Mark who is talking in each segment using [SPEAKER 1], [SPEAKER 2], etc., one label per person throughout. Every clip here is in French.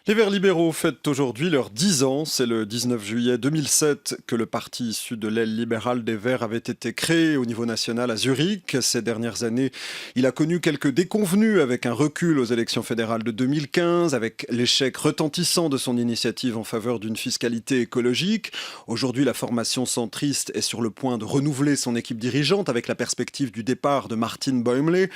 [SPEAKER 1] Les Verts libéraux fêtent aujourd'hui leurs 10 ans. C'est le 19 juillet 2007 que le parti issu de l'aile libérale des Verts avait été créé au niveau national à Zurich. Ces dernières années, il a connu quelques déconvenues avec un recul aux élections fédérales de 2015, avec l'échec retentissant de son initiative en faveur d'une fiscalité écologique. Aujourd'hui, la formation centriste est sur le point de renouveler son équipe dirigeante avec la perspective du départ de Martin Bäumle.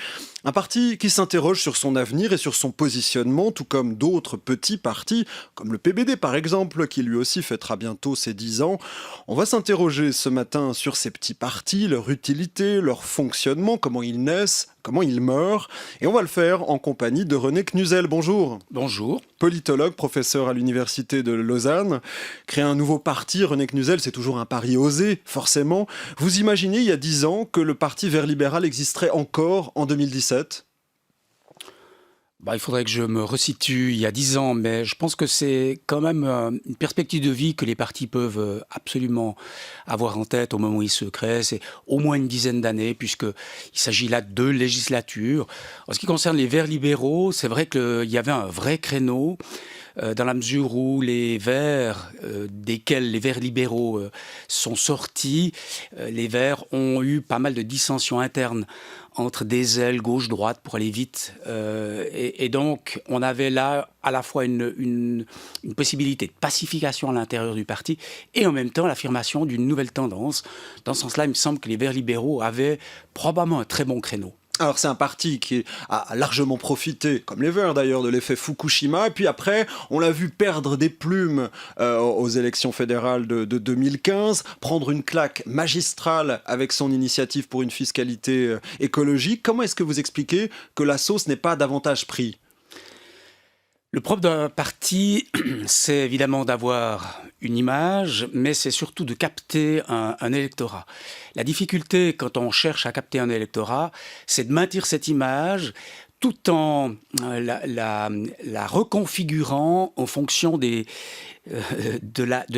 [SPEAKER 1] Un parti qui s'interroge sur son avenir et sur son positionnement, tout comme d'autres petits partis, comme le PBD par exemple, qui lui aussi fêtera bientôt ses 10 ans. On va s'interroger ce matin sur ces petits partis, leur utilité, leur fonctionnement, comment ils naissent, comment ils meurent. Et on va le faire en compagnie de René Knuzel. Bonjour.
[SPEAKER 2] Bonjour.
[SPEAKER 1] Politologue, professeur à l'université de Lausanne. Créer un nouveau parti, René Knuzel, c'est toujours un pari osé, forcément. Vous imaginez il y a 10 ans que le parti vert libéral existerait encore en 2017 ?
[SPEAKER 2] Il faudrait que je me resitue il y a 10 ans, mais je pense que c'est quand même une perspective de vie que les partis peuvent absolument avoir en tête au moment où ils se créent. C'est au moins une dizaine d'années, puisqu'il s'agit là de 2 législatures. En ce qui concerne les Verts libéraux, c'est vrai qu'il y avait un vrai créneau, dans la mesure où les Verts, desquels les Verts libéraux sont sortis, les Verts ont eu pas mal de dissensions internes entre des ailes gauche-droite pour aller vite. Et donc, on avait là à la fois une possibilité de pacification à l'intérieur du parti et en même temps l'affirmation d'une nouvelle tendance. Dans ce sens-là, il me semble que les Verts libéraux avaient probablement un très bon créneau.
[SPEAKER 1] Alors c'est un parti qui a largement profité, comme les Verts d'ailleurs, de l'effet Fukushima. Et puis après, on l'a vu perdre des plumes aux élections fédérales de 2015, prendre une claque magistrale avec son initiative pour une fiscalité écologique. Comment est-ce que vous expliquez que la sauce n'est pas davantage prise ?
[SPEAKER 2] Le propre d'un parti, c'est évidemment d'avoir une image, mais c'est surtout de capter un électorat. La difficulté, quand on cherche à capter un électorat, c'est de maintenir cette image tout en la reconfigurant en fonction de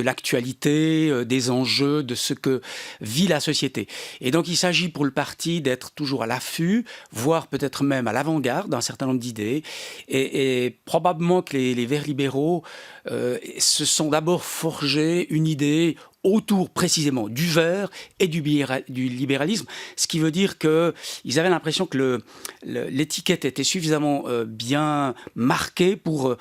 [SPEAKER 2] l'actualité, des enjeux, de ce que vit la société. Et donc il s'agit pour le parti d'être toujours à l'affût, voire peut-être même à l'avant-garde d'un certain nombre d'idées. Et probablement que les Verts libéraux se sont d'abord forgés une idée autour précisément du vert et du libéralisme, ce qui veut dire qu'ils avaient l'impression que l'étiquette était suffisamment bien marquée pour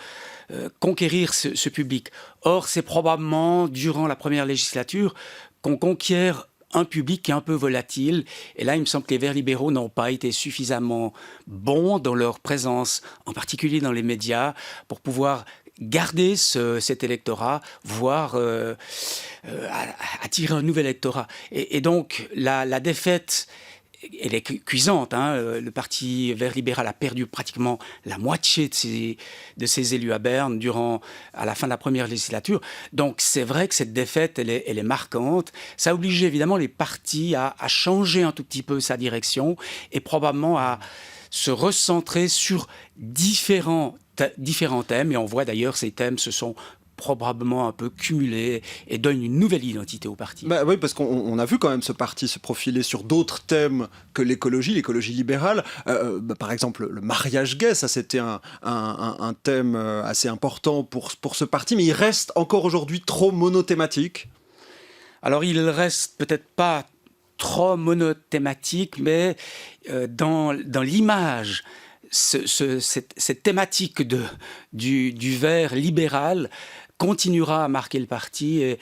[SPEAKER 2] conquérir ce public. Or, c'est probablement durant la première législature qu'on conquiert un public qui est un peu volatile. Et là, il me semble que les Verts libéraux n'ont pas été suffisamment bons dans leur présence, en particulier dans les médias, pour pouvoir garder cet électorat, voire attirer un nouvel électorat. Et donc, la défaite, elle est cuisante. Le parti vert libéral a perdu pratiquement la moitié de ses élus à Berne à la fin de la première législature. Donc c'est vrai que cette défaite, elle est marquante. Ça a obligé évidemment les partis à changer un tout petit peu sa direction et probablement à se recentrer sur différents thèmes. Et on voit d'ailleurs ces thèmes se sont probablement un peu cumulés et donnent une nouvelle identité au parti.
[SPEAKER 1] Oui, parce qu'on a vu quand même ce parti se profiler sur d'autres thèmes que l'écologie libérale. Par exemple, le mariage gay, ça c'était un thème assez important pour ce parti, mais il reste encore aujourd'hui trop monothématique.
[SPEAKER 2] Alors il reste peut-être pas trop monothématique, mais dans l'image, cette thématique du vert libéral continuera à marquer le parti et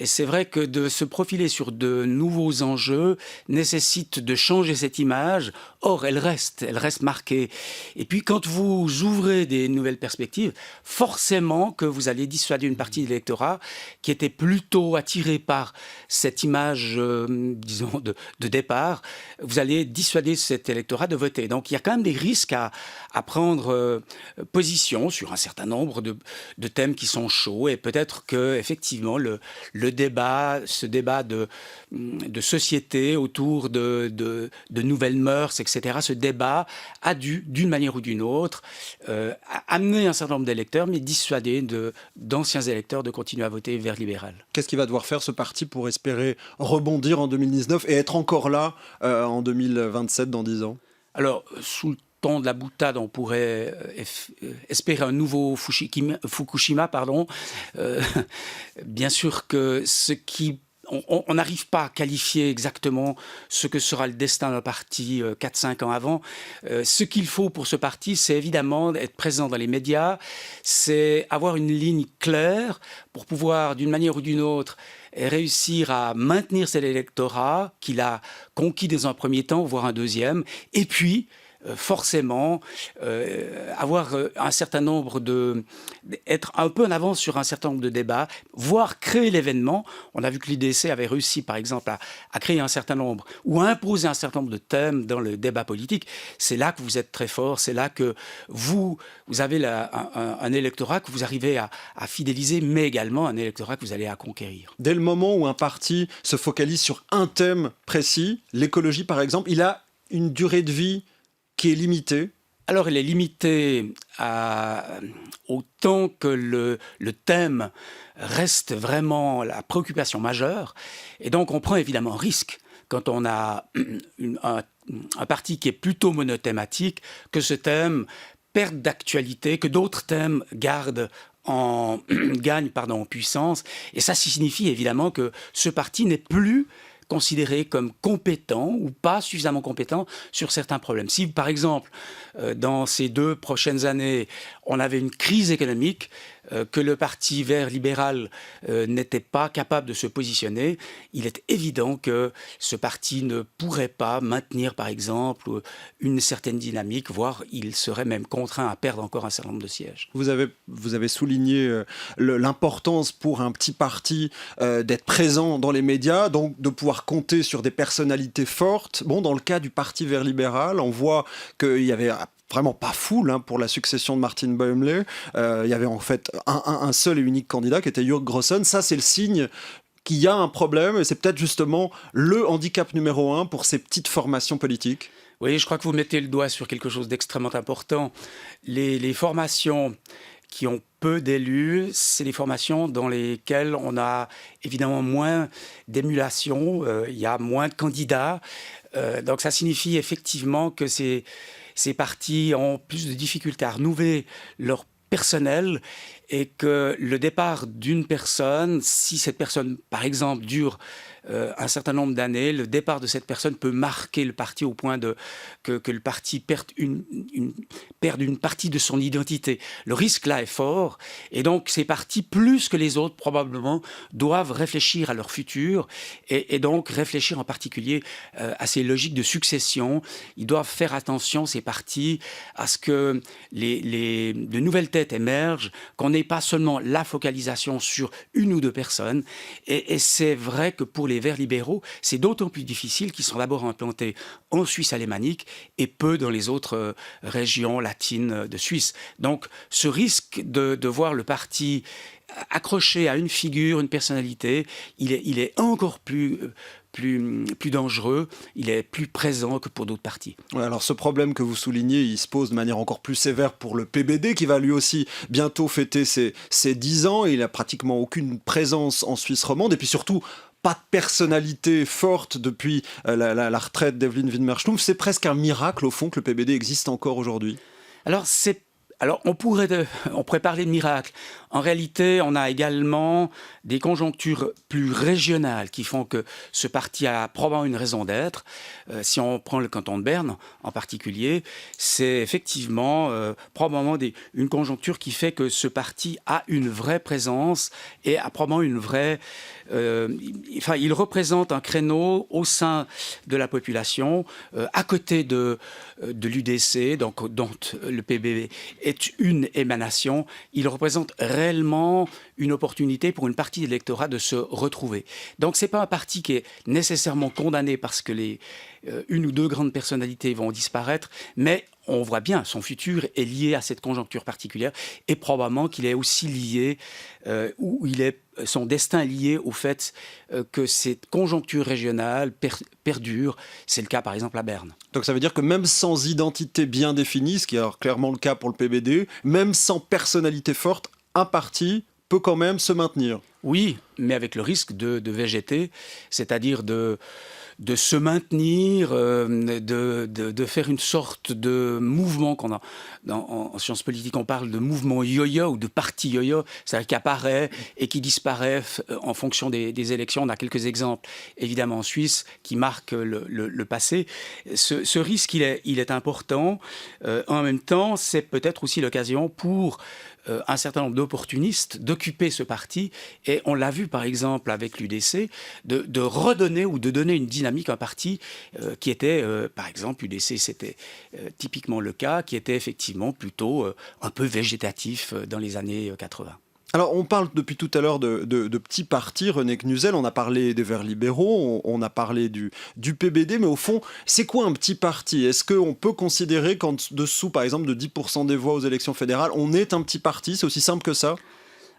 [SPEAKER 2] c'est vrai que de se profiler sur de nouveaux enjeux nécessite de changer cette image. Or, elle reste marquée. Et puis, quand vous ouvrez des nouvelles perspectives, forcément que vous allez dissuader une partie de l'électorat qui était plutôt attirée par cette image, disons, de départ. Vous allez dissuader cet électorat de voter. Donc, il y a quand même des risques à prendre position sur un certain nombre de thèmes qui sont chauds. Et peut-être que effectivement ce débat de société autour de nouvelles mœurs, etc., ce débat a dû, d'une manière ou d'une autre, amener un certain nombre d'électeurs, mais dissuader d'anciens électeurs de continuer à voter vert libéral.
[SPEAKER 1] Qu'est-ce qu'il va devoir faire ce parti pour espérer rebondir en 2019 et être encore là en 2027 dans 10 ans ?
[SPEAKER 2] Alors, sous le tondre la boutade, on pourrait espérer un nouveau Fukushima, pardon. Bien sûr que on n'arrive pas à qualifier exactement ce que sera le destin d'un parti 4-5 ans avant. Ce qu'il faut pour ce parti, c'est évidemment être présent dans les médias, c'est avoir une ligne claire pour pouvoir, d'une manière ou d'une autre, réussir à maintenir cet électorat qu'il a conquis dans un premier temps, voire un deuxième, et puis forcément avoir un certain nombre être un peu en avance sur un certain nombre de débats, voire créer l'événement. On a vu que l'IDC avait réussi, par exemple, à créer un certain nombre ou à imposer un certain nombre de thèmes dans le débat politique. C'est là que vous êtes très fort, c'est là que vous avez un électorat que vous arrivez à fidéliser, mais également un électorat que vous allez à conquérir.
[SPEAKER 1] Dès le moment où un parti se focalise sur un thème précis, l'écologie par exemple, il a une durée de vie qui est limitée.
[SPEAKER 2] Alors, il est limité au temps que le thème reste vraiment la préoccupation majeure. Et donc, on prend évidemment un risque quand on a un parti qui est plutôt monothématique, que ce thème perde d'actualité, que d'autres thèmes gagnent en puissance. Et ça signifie évidemment que ce parti n'est plus considéré comme compétent ou pas suffisamment compétent sur certains problèmes. Si, par exemple, dans ces 2 prochaines années, on avait une crise économique, que le Parti vert libéral n'était pas capable de se positionner, il est évident que ce parti ne pourrait pas maintenir, par exemple, une certaine dynamique, voire il serait même contraint à perdre encore un certain nombre de sièges.
[SPEAKER 1] Vous avez souligné l'importance pour un petit parti d'être présent dans les médias, donc de pouvoir compter sur des personnalités fortes. Bon, dans le cas du Parti vert libéral, on voit qu'il y avait vraiment pas foule pour la succession de Martin Bäumle. Il y avait en fait un seul et unique candidat qui était Jörg Grossen. Ça, c'est le signe qu'il y a un problème et c'est peut-être justement le handicap numéro 1 pour ces petites formations politiques.
[SPEAKER 2] Oui, je crois que vous mettez le doigt sur quelque chose d'extrêmement important. Les formations qui ont peu d'élus, c'est des formations dans lesquelles on a évidemment moins d'émulation, il y a moins de candidats. Donc ça signifie effectivement que ces partis ont plus de difficultés à renouveler leur personnel et que le départ d'une personne, si cette personne, par exemple, dure un certain nombre d'années, le départ de cette personne peut marquer le parti au point que le parti perde une partie de son identité. Le risque là est fort et donc ces partis, plus que les autres probablement, doivent réfléchir à leur futur et donc réfléchir en particulier à ces logiques de succession. Ils doivent faire attention, ces partis, à ce que de nouvelles têtes émergent, qu'on n'ait pas seulement la focalisation sur une ou deux personnes. Et c'est vrai que pour les Verts libéraux, c'est d'autant plus difficile qu'ils sont d'abord implantés en Suisse alémanique et peu dans les autres régions latines de Suisse. Donc ce risque de voir le parti accroché à une figure, une personnalité, il est encore plus dangereux, il est plus présent que pour d'autres partis.
[SPEAKER 1] Ouais, alors ce problème que vous soulignez, il se pose de manière encore plus sévère pour le PBD qui va lui aussi bientôt fêter ses 10 ans. Il n'a pratiquement aucune présence en Suisse romande et puis surtout pas de personnalité forte depuis la retraite d'Evelyn Widmer-Stumpf. C'est presque un miracle au fond que le PBD existe encore aujourd'hui.
[SPEAKER 2] Alors, on pourrait parler de miracle. En réalité, on a également des conjonctures plus régionales qui font que ce parti a probablement une raison d'être. Si on prend le canton de Berne en particulier, c'est effectivement probablement une conjoncture qui fait que ce parti a une vraie présence et a probablement une vraie... il représente un créneau au sein de la population, à côté de l'UDC, donc dont le PBB est une émanation. Il représente réellement une opportunité pour une partie de l'électorat de se retrouver. Donc ce n'est pas un parti qui est nécessairement condamné parce que une ou deux grandes personnalités vont disparaître, mais on voit bien, son futur est lié à cette conjoncture particulière et probablement qu'il est aussi lié, son destin est lié au fait que cette conjoncture régionale perdure. C'est le cas par exemple à Berne.
[SPEAKER 1] Donc ça veut dire que même sans identité bien définie, ce qui est alors clairement le cas pour le PBD, même sans personnalité forte, un parti peut quand même se maintenir.
[SPEAKER 2] Oui, mais avec le risque de végéter, c'est-à-dire de se maintenir, de faire une sorte de mouvement qu'on a en sciences politiques, on parle de mouvement yo-yo ou de parti yo-yo, c'est-à-dire qui apparaît et qui disparaît en fonction des élections. On a quelques exemples, évidemment en Suisse, qui marquent le passé. Ce risque, il est important. En même temps, c'est peut-être aussi l'occasion pour un certain nombre d'opportunistes d'occuper ce parti. Et on l'a vu, par exemple, avec l'UDC, de redonner ou de donner une dynamique à un parti qui était, par exemple, l'UDC, c'était typiquement le cas, qui était effectivement plutôt un peu végétatif dans les années 80.
[SPEAKER 1] Alors, on parle depuis tout à l'heure de petits partis, René Knuzel, on a parlé des Verts libéraux, on a parlé du PBD, mais au fond, c'est quoi un petit parti? Est-ce qu'on peut considérer qu'en dessous, par exemple, de 10% des voix aux élections fédérales, on est un petit parti? C'est aussi simple que ça?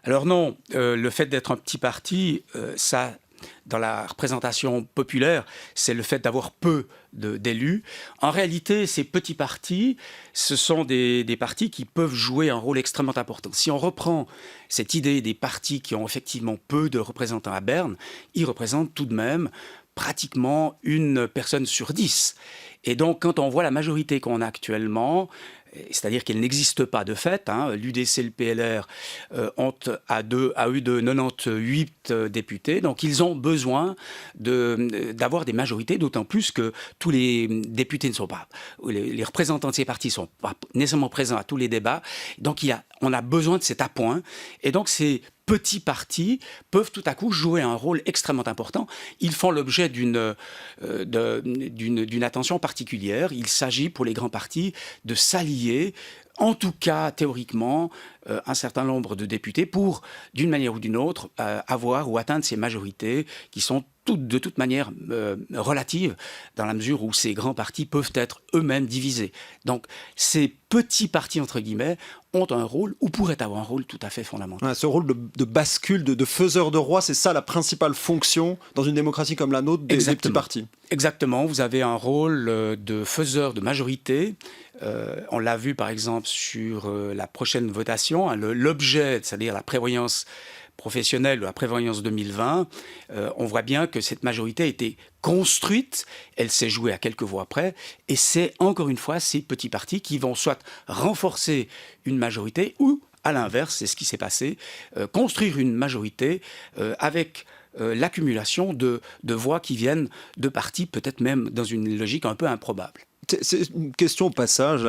[SPEAKER 2] Alors non, le fait d'être un petit parti, ça, dans la représentation populaire, c'est le fait d'avoir peu d'élus. En réalité, ces petits partis, ce sont des partis qui peuvent jouer un rôle extrêmement important. Si on reprend cette idée des partis qui ont effectivement peu de représentants à Berne, ils représentent tout de même pratiquement une personne sur 10. Et donc, quand on voit la majorité qu'on a actuellement, c'est-à-dire qu'elle n'existe pas de fait, l'UDC et le PLR ont à eux de 98 députés, donc ils ont besoin d'avoir des majorités, d'autant plus que tous les députés ne sont pas, les représentants de ces partis ne sont pas nécessairement présents à tous les débats, donc on a besoin de cet appoint, et donc ces petits partis peuvent tout à coup jouer un rôle extrêmement important. Ils font l'objet d'une attention particulière. Il s'agit pour les grands partis de s'allier, en tout cas théoriquement, un certain nombre de députés pour, d'une manière ou d'une autre, avoir ou atteindre ces majorités qui sont de toute manière relatives, dans la mesure où ces grands partis peuvent être eux-mêmes divisés. Donc ces petits partis, entre guillemets, ont un rôle, ou pourraient avoir un rôle tout à fait fondamental.
[SPEAKER 1] Ouais, ce rôle de bascule, de faiseur de roi, c'est ça la principale fonction dans une démocratie comme la nôtre des petits partis.
[SPEAKER 2] Exactement, vous avez un rôle de faiseur de majorité. On l'a vu par exemple sur la prochaine votation, l'objet, c'est-à-dire la prévoyance professionnelle ou la prévoyance 2020, on voit bien que cette majorité a été construite, elle s'est jouée à quelques voix près, et c'est encore une fois ces petits partis qui vont soit renforcer une majorité ou, à l'inverse, c'est ce qui s'est passé, construire une majorité avec l'accumulation de voix qui viennent de partis peut-être même dans une logique un peu improbable.
[SPEAKER 1] C'est une question au passage,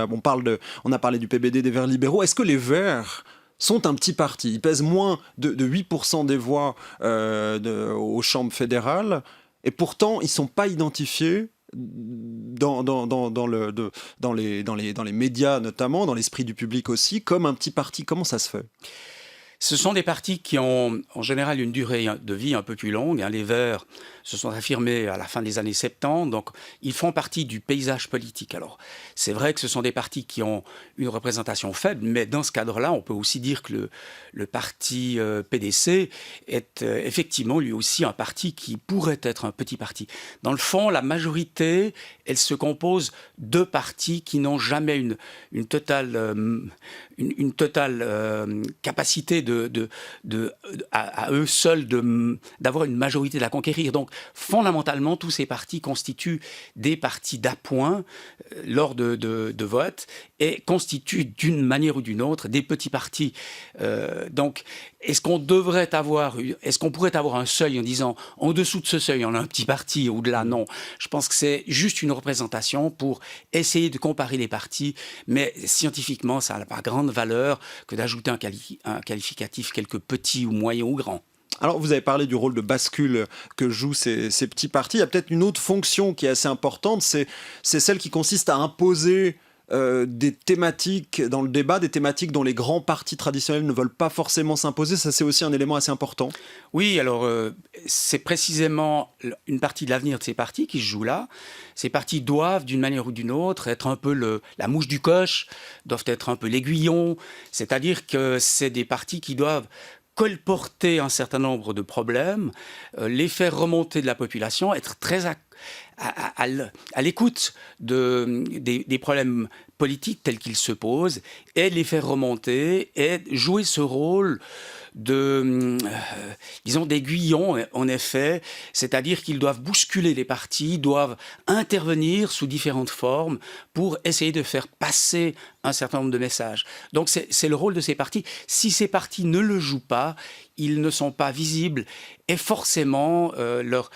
[SPEAKER 1] on a parlé du PBD, des Verts libéraux, est-ce que les Verts sont un petit parti? Ils pèsent moins de 8% des voix aux chambres fédérales, et pourtant ils ne sont pas identifiés dans les médias notamment, dans l'esprit du public aussi, comme un petit parti. Comment ça se fait?
[SPEAKER 2] Ce sont des partis qui ont en général une durée de vie un peu plus longue. Les Verts se sont affirmés à la fin des années 70, donc ils font partie du paysage politique. Alors, c'est vrai que ce sont des partis qui ont une représentation faible, mais dans ce cadre-là, on peut aussi dire que le parti PDC est effectivement lui aussi un parti qui pourrait être un petit parti. Dans le fond, la majorité, elle se compose de partis qui n'ont jamais une totale capacité à eux seuls d'avoir une majorité de la conquérir. Donc, fondamentalement, tous ces partis constituent des partis d'appoint lors de votes et constituent d'une manière ou d'une autre des petits partis. Donc, est-ce qu'on pourrait avoir un seuil en disant en dessous de ce seuil, on a un petit parti, au-delà, non. Je pense que c'est juste une représentation pour essayer de comparer les partis, mais scientifiquement, ça n'a pas grande valeur que d'ajouter un qualificatif quelque petit ou moyen ou grand.
[SPEAKER 1] Alors, vous avez parlé du rôle de bascule que jouent ces petits partis. Il y a peut-être une autre fonction qui est assez importante, c'est celle qui consiste à imposer des thématiques dans le débat, des thématiques dont les grands partis traditionnels ne veulent pas forcément s'imposer. Ça, c'est aussi un élément assez important.
[SPEAKER 2] Oui, alors c'est précisément une partie de l'avenir de ces partis qui se joue là. Ces partis doivent, d'une manière ou d'une autre, être un peu la mouche du coche, doivent être un peu l'aiguillon. C'est-à-dire que c'est des partis qui doivent colporter un certain nombre de problèmes, les faire remonter de la population, être très à l'écoute des problèmes politiques tels qu'ils se posent, et les faire remonter, et jouer ce rôle disons, d'aiguillon, en effet, c'est-à-dire qu'ils doivent bousculer les partis, doivent intervenir sous différentes formes pour essayer de faire passer un certain nombre de messages. Donc c'est le rôle de ces partis. Si ces partis ne le jouent pas, ils ne sont pas visibles et forcément leur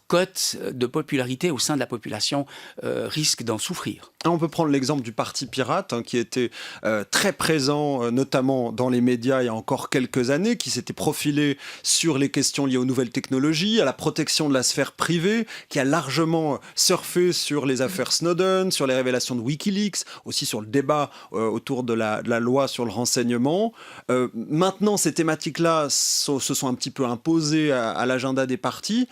[SPEAKER 2] cote de popularité au sein de la population risque d'en souffrir.
[SPEAKER 1] On peut prendre l'exemple du Parti pirate, qui était très présent, notamment dans les médias il y a encore quelques années, qui s'était profilé sur les questions liées aux nouvelles technologies, à la protection de la sphère privée, qui a largement surfé sur les affaires Snowden, sur les révélations de Wikileaks, aussi sur le débat autour de la loi sur le renseignement. Maintenant, ces thématiques-là se sont un petit peu imposées à l'agenda des partis.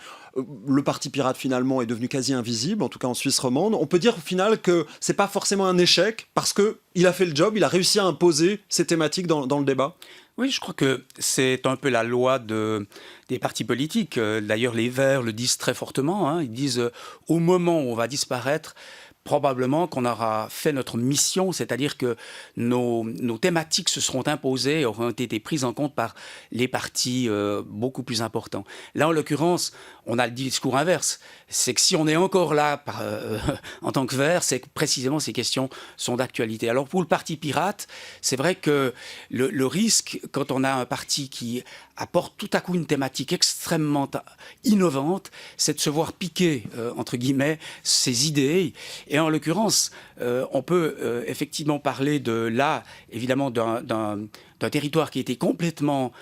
[SPEAKER 1] Le Parti pirate finalement est devenu quasi invisible, en tout cas en Suisse romande. On peut dire au final que c'est pas forcément un échec parce que il a fait le job, il a réussi à imposer ces thématiques dans le débat.
[SPEAKER 2] Oui, je crois que c'est un peu la loi des partis politiques. D'ailleurs, les Verts le disent très fortement. Ils disent au moment où on va disparaître, probablement qu'on aura fait notre mission, c'est-à-dire que nos thématiques se seront imposées, auront été prises en compte par les partis beaucoup plus importants. Là, en l'occurrence, on a le discours inverse. C'est que si on est encore là en tant que Vert, c'est que précisément ces questions sont d'actualité. Alors pour le Parti pirate, c'est vrai que le risque, quand on a un parti qui apporte tout à coup une thématique extrêmement innovante, c'est de se voir piquer, entre guillemets, ses idées. Et en l'occurrence, on peut effectivement parler évidemment, d'un territoire qui a été complètement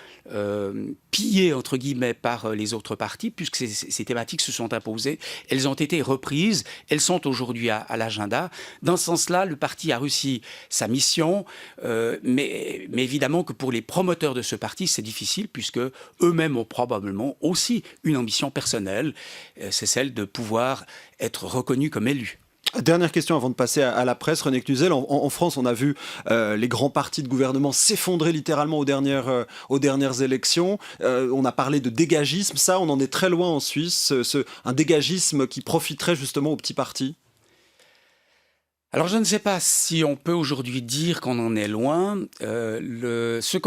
[SPEAKER 2] pillé, entre guillemets, par les autres partis, puisque ces thématiques se sont imposées. Elles ont été reprises, elles sont aujourd'hui à l'agenda. Dans ce sens-là, le parti a réussi sa mission, mais évidemment que pour les promoteurs de ce parti, c'est difficile, puisque eux-mêmes ont probablement aussi une ambition personnelle, c'est celle de pouvoir être reconnus comme élus.
[SPEAKER 1] Dernière question avant de passer à la presse. René Knuzel, en France, on a vu les grands partis de gouvernement s'effondrer littéralement aux dernières élections. On a parlé de dégagisme. Ça, on en est très loin en Suisse. Un dégagisme qui profiterait justement aux petits partis.
[SPEAKER 2] Alors je ne sais pas si on peut aujourd'hui dire qu'on en est loin. Ce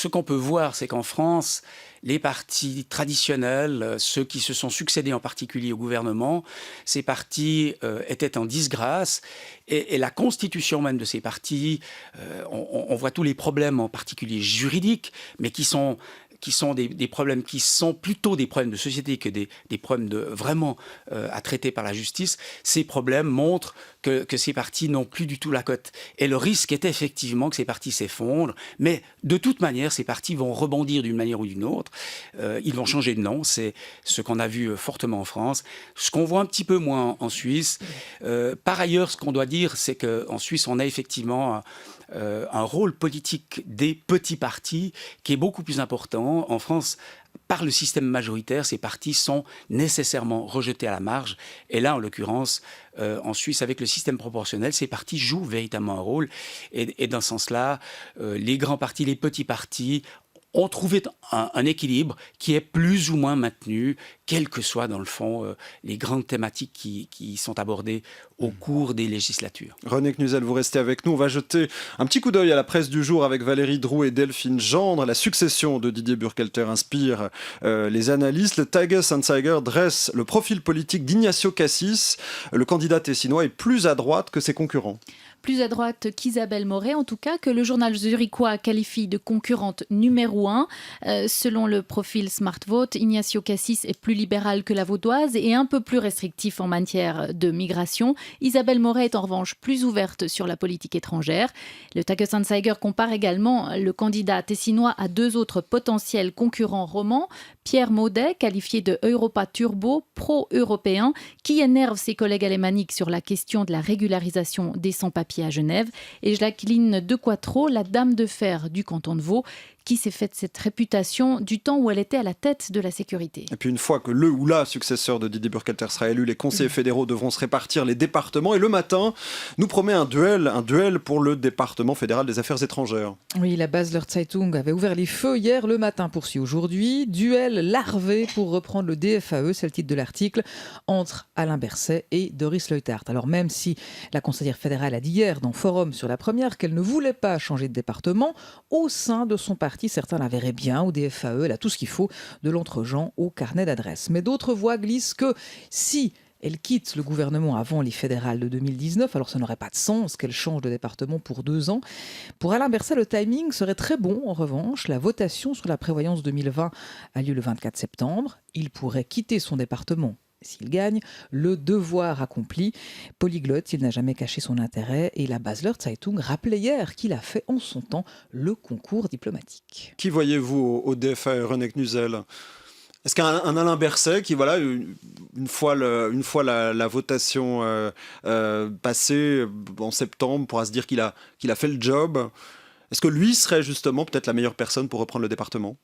[SPEAKER 2] qu'on peut voir, c'est qu'en France, les partis traditionnels, ceux qui se sont succédés en particulier au gouvernement, ces partis étaient en disgrâce et la constitution même de ces partis, on voit tous les problèmes en particulier juridiques, mais qui sont des problèmes qui sont plutôt des problèmes de société que des problèmes vraiment à traiter par la justice. Ces problèmes montrent que ces partis n'ont plus du tout la cote. Et le risque est effectivement que ces partis s'effondrent, mais de toute manière, ces partis vont rebondir d'une manière ou d'une autre. Ils vont changer de nom, c'est ce qu'on a vu fortement en France, ce qu'on voit un petit peu moins en Suisse. Par ailleurs, ce qu'on doit dire, c'est qu'en Suisse, on a effectivement un rôle politique des petits partis qui est beaucoup plus important. En France, par le système majoritaire, ces partis sont nécessairement rejetés à la marge. Et là, en l'occurrence, en Suisse, avec le système proportionnel, ces partis jouent véritablement un rôle. Et dans ce sens-là, les grands partis, les petits partis ont trouvé un équilibre qui est plus ou moins maintenu, quelles que soient, dans le fond, les grandes thématiques qui sont abordées au cours des législatures.
[SPEAKER 1] René Knuzel, vous restez avec nous. On va jeter un petit coup d'œil à la presse du jour avec Valérie Droux et Delphine Gendre. La succession de Didier Burkhalter inspire les analystes. Le Tages-Anzeiger dresse le profil politique d'Ignacio Cassis. Le candidat tessinois est plus à droite que ses concurrents.
[SPEAKER 3] Plus à droite qu'Isabelle Moret, en tout cas, que le journal zurichois qualifie de concurrente numéro 1. Selon le profil SmartVote, Ignacio Cassis est plus libéral que la vaudoise et un peu plus restrictif en matière de migration. Isabelle Moret est en revanche plus ouverte sur la politique étrangère. Le Tages-Anzeiger compare également le candidat tessinois à deux autres potentiels concurrents romans. Pierre Maudet, qualifié de Europa Turbo, pro-européen, qui énerve ses collègues alémaniques sur la question de la régularisation des sans-papiers à Genève, et Jacqueline De Quattro, la dame de fer du canton de Vaud, qui s'est faite cette réputation du temps où elle était à la tête de la sécurité.
[SPEAKER 1] Et puis une fois que le ou la successeur de Didier Burkhalter sera élu, les conseillers fédéraux devront se répartir les départements. Et le matin nous promet un duel pour le département fédéral des affaires étrangères.
[SPEAKER 4] Oui, la Basler Zeitung avait ouvert les feux hier, le matin poursuit aujourd'hui. Duel larvé pour reprendre le DFAE, c'est le titre de l'article, entre Alain Berset et Doris Leuthard. Alors même si la conseillère fédérale a dit hier dans Forum sur la Première qu'elle ne voulait pas changer de département, au sein de son parti, parti, certains la verraient bien au DFAE, elle a tout ce qu'il faut, de l'entre-gens au carnet d'adresses. Mais d'autres voix glissent que si elle quitte le gouvernement avant les fédérales de 2019, alors ça n'aurait pas de sens qu'elle change de département pour 2 ans. Pour Alain Berset, le timing serait très bon en revanche. La votation sur la prévoyance 2020 a lieu le 24 septembre. Il pourrait quitter son département s'il gagne, le devoir accompli. Polyglotte, il n'a jamais caché son intérêt et la Basler Zeitung rappelait hier qu'il a fait en son temps le concours diplomatique.
[SPEAKER 1] Qui voyez-vous au DFAE, René Knuzel ? Est-ce qu'un Alain Berset qui, voilà, une fois la votation passée en septembre, pourra se dire qu'il a fait le job, est-ce que lui serait justement peut-être la meilleure personne pour reprendre le département ?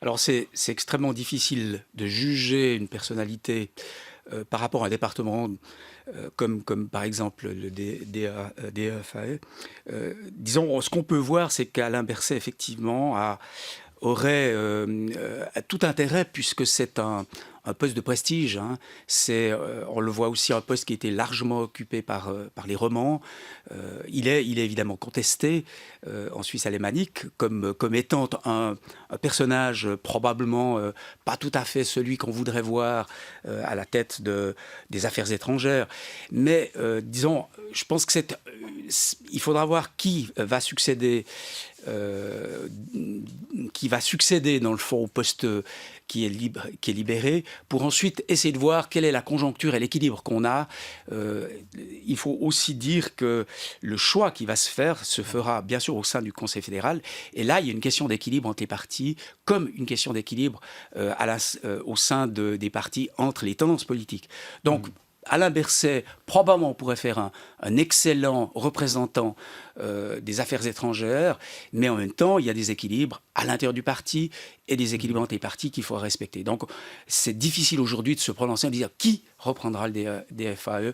[SPEAKER 2] Alors c'est extrêmement difficile de juger une personnalité par rapport à un département comme par exemple le DFAE. Disons, ce qu'on peut voir, c'est qu'Alain Berset, effectivement, aurait tout intérêt, puisque c'est un poste de prestige. Hein. On le voit aussi, un poste qui était largement occupé par les romans. Il est évidemment contesté en Suisse alémanique comme étant un personnage probablement pas tout à fait celui qu'on voudrait voir à la tête des affaires étrangères. Mais disons, je pense que il faudra voir qui va succéder dans le fond au poste qui est libéré, pour ensuite essayer de voir quelle est la conjoncture et l'équilibre qu'on a. Il faut aussi dire que le choix qui va se faire se fera bien sûr au sein du Conseil fédéral, et là il y a une question d'équilibre entre les partis, comme une question d'équilibre au sein des partis entre les tendances politiques. Donc Alain Berset, probablement, pourrait faire un excellent représentant des affaires étrangères, mais en même temps, il y a des équilibres à l'intérieur du parti et des équilibres entre les partis qu'il faut respecter. Donc, c'est difficile aujourd'hui de se prononcer en disant qui reprendra le DFAE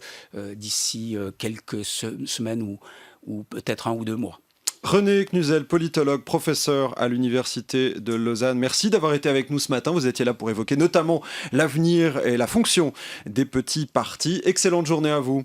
[SPEAKER 2] d'ici quelques semaines ou peut-être 1 ou 2 mois.
[SPEAKER 1] René Knuzel, politologue, professeur à l'Université de Lausanne. Merci d'avoir été avec nous ce matin. Vous étiez là pour évoquer notamment l'avenir et la fonction des petits partis. Excellente journée à vous.